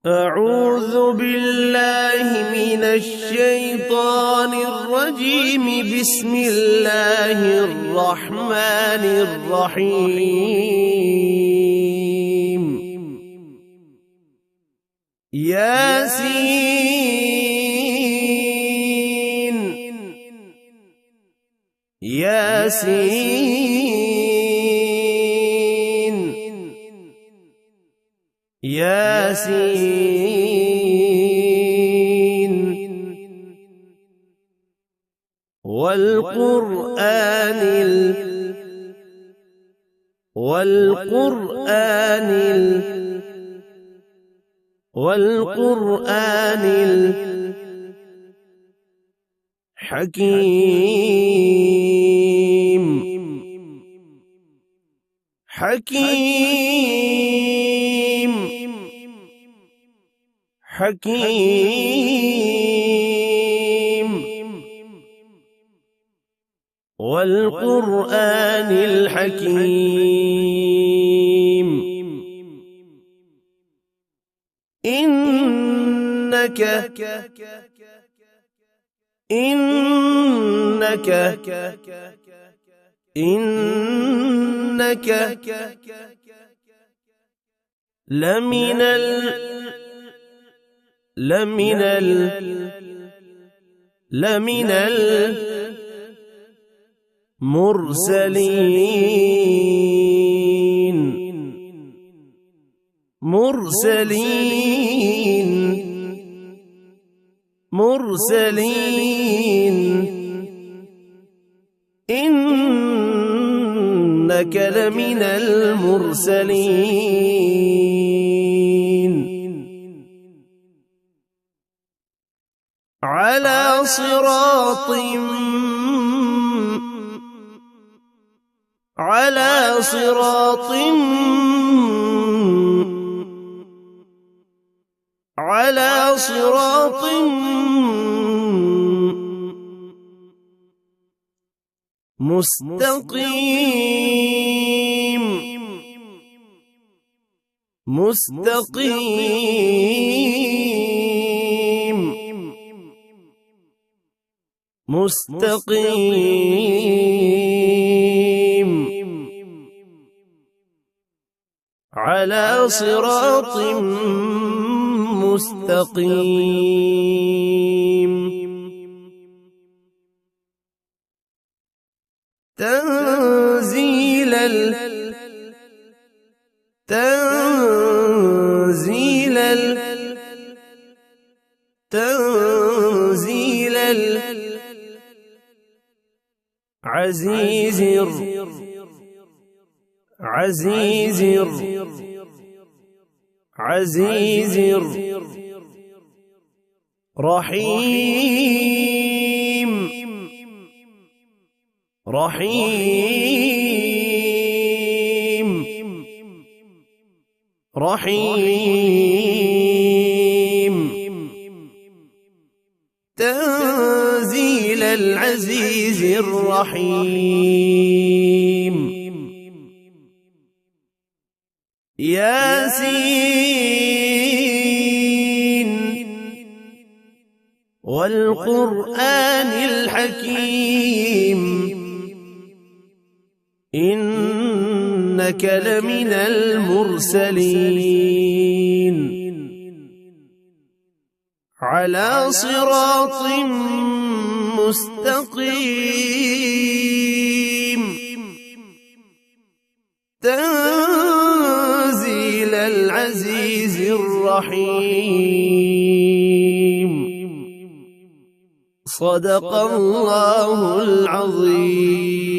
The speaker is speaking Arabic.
أعوذ بالله من الشيطان الرجيم. بسم الله الرحمن الرحيم. ياسين ياسين ياسين والقرآن الحكيم. حكيم حكيم والقرآن الحكيم. إنك لمن المرسلين. إنك لمن المرسلين على صراط مستقيم. على صراط مستقيم. تنزيل العزيز الرحيم. تنزيل العزيز الرحيم. ياسين والقرآن الحكيم. إنك لمن المرسلين على صراط مستقيم. تنزيل العزيز الرحيم. صدق الله العظيم.